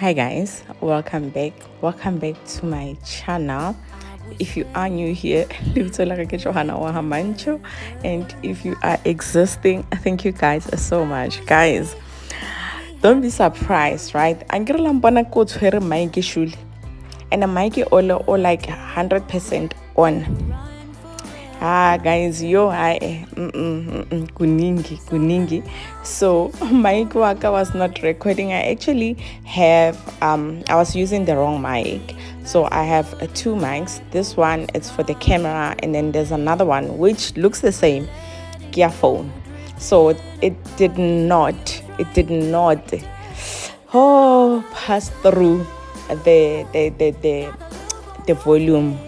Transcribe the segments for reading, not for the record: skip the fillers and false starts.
Hi guys, welcome back. Welcome back to my channel. If you are new here, and if you are existing, thank you guys so much. Guys, don't be surprised, right? And a mic all like 100% on. Guys, kuningi. So mic waka was not recording. I actually have I was using the wrong mic. So I have two mics. This one is for the camera, and then there's another one which looks the same, gear phone. So it did not pass through the volume,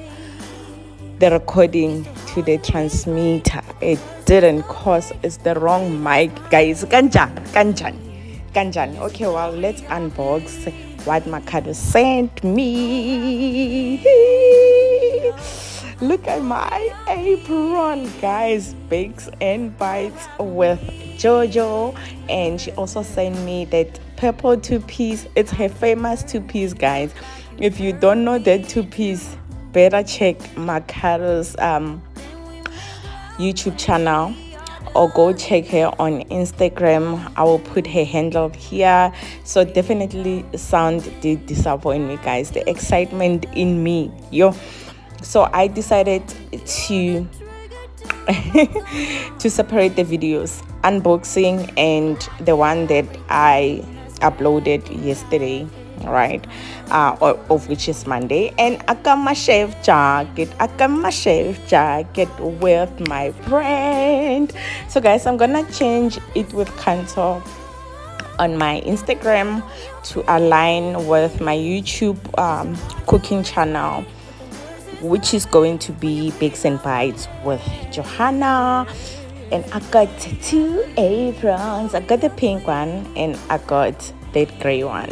the recording to the transmitter. It didn't, cause it's the wrong mic, guys. Kanjan. Okay, well, let's unbox what Makado sent me. Look at my apron, guys. Bakes and bites with Jojo, and she also sent me that purple two-piece. It's her famous two-piece, guys. If you don't know that two-piece, better check Makado's YouTube channel, or go check her on Instagram. I will put her handle here. So definitely sound did disappoint me, guys. The excitement in me, so I decided to to separate the videos, unboxing and the one that I uploaded yesterday, right, of which is Monday. And I got my chef jacket with my brand. So guys, I'm gonna change it with Kanto on my Instagram to align with my YouTube cooking channel, which is going to be Bakes and Bites with Johanna. And I got two aprons. I got the pink one and I got that gray one.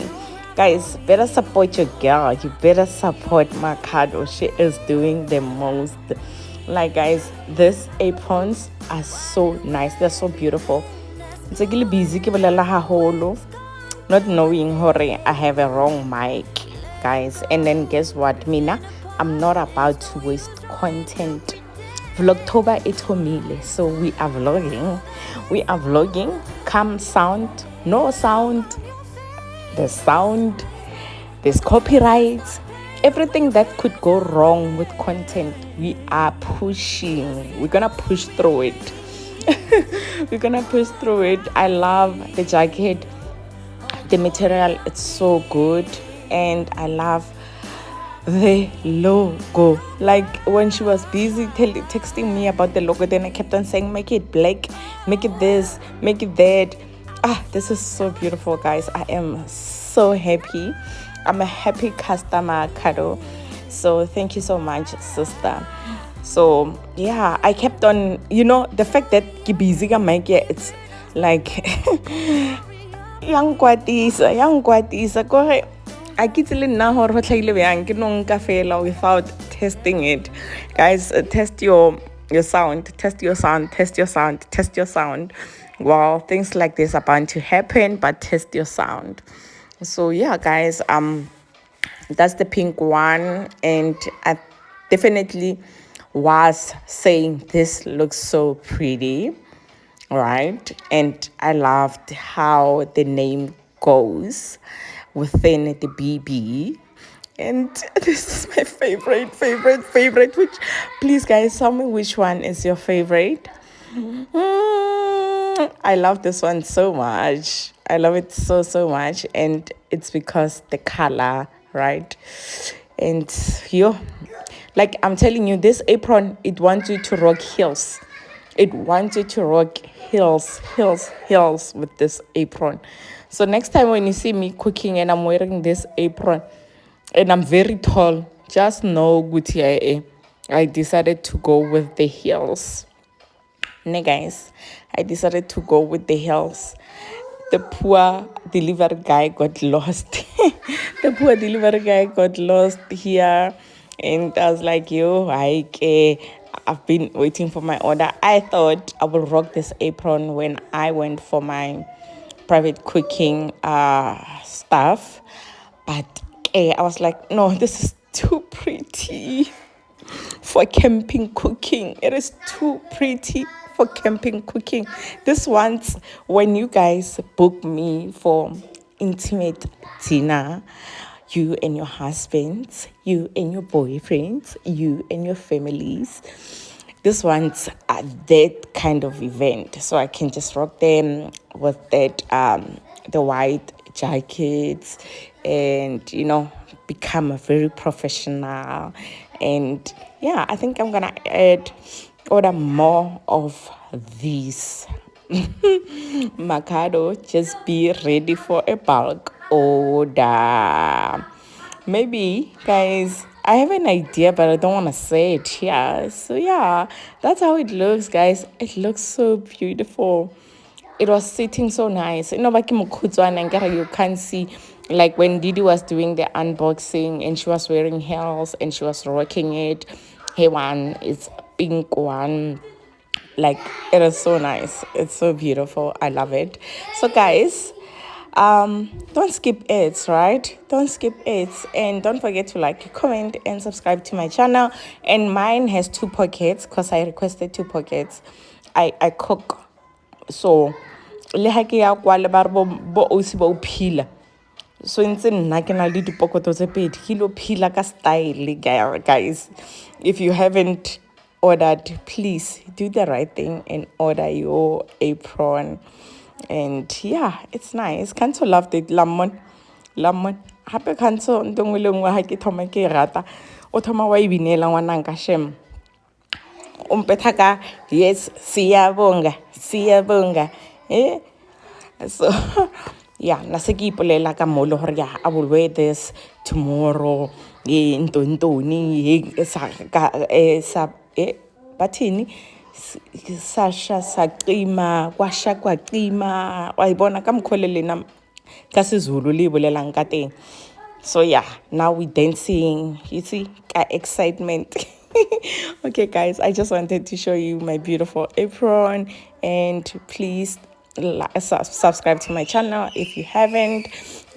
Guys, better support your girl. You better support Makado. She is doing the most. Like, guys, these aprons are so nice. They're so beautiful. It's a little busy, not knowing I have a wrong mic, guys. And then guess what, Mina? I'm not about to waste content. Vlogtober itomile, so we are vlogging. Come sound, no sound, the sound, there's copyrights, everything that could go wrong with content. We are pushing. We're gonna push through it. We're gonna push through it. I love the jacket, the material. It's so good, and I love the logo. Like, when she was busy texting me about the logo, then I kept on saying, make it black, make it this, make it that. This is so beautiful, guys. I am so happy. I'm a happy customer, Kado. So thank you so much, sister. So yeah, I kept on, the fact that busy it's like young kwatisa I get without testing it. Guys, test your sound. Well, things like this are bound to happen, but test your sound. So yeah, guys, that's the pink one, and I definitely was saying this looks so pretty, right? And I loved how the name goes within the BB. And this is my favorite. Which, please, guys, tell me which one is your favorite. I love this one so much. I love it so much, and it's because the color, right? And like I'm telling you, this apron, it wants you to rock heels. It wants you to rock heels with this apron. So next time when you see me cooking and I'm wearing this apron and I'm very tall, just know, Guti, I decided to go with the heels. Guys, I decided to go with the heels. The poor delivery guy got lost. The poor delivery guy got lost here. And I was like, I've been waiting for my order. I thought I would rock this apron when I went for my private cooking stuff. But I was like, no, this is too pretty for camping cooking. It is too pretty for camping cooking. This once, when you guys book me for intimate dinner, you and your husbands, you and your boyfriends, you and your families, this one's that kind of event. So I can just rock them with that the white jackets, and become a very professional. And yeah, I think I'm gonna order more of these. Macado, just be ready for a bulk order. Maybe, guys, I have an idea, but I don't want to say it here. So yeah, that's how it looks, guys. It looks so beautiful. It was sitting so nice. You can't see, like when Didi was doing the unboxing and she was wearing heels and she was rocking it. Hey, one is pink one. Like, it is so nice. It's so beautiful. I love it. So guys, don't skip ads, right? Don't skip ads, and don't forget to like, comment, and subscribe to my channel. And mine has 2 pockets because I requested 2 pockets. I cook, so le ha ke ya kwa le ba re bo osi ba o phila, so ntse nna ke na le dipokoto tse pedi ke lo phila ka style. Guys, if you haven't ordered, please do the right thing and order your apron. And yeah, it's nice. Can't love the lemon hape can't ntongwe le ngwe ha ke thoma ke rata o thoma wa ibinela ngwanang ka shem umpetha ka yes siyabonga so yeah, nase ke ipolela ka molo hore yeah, I will wear this tomorrow ntontoni sa bathini sasha saqima kwasha kwaqima wayibona ka mkhole lena ka sizulu libolelang ka teng. So yeah, now we dancing, you see, got excitement. Okay guys, I just wanted to show you my beautiful apron, and please subscribe to my channel if you haven't,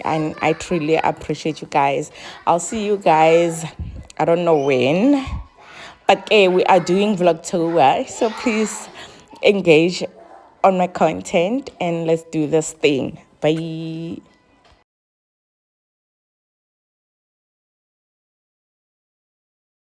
and I truly appreciate you guys. I'll see you guys, I don't know when, but we are doing Vlogtober, so please engage on my content and let's do this thing. Bye.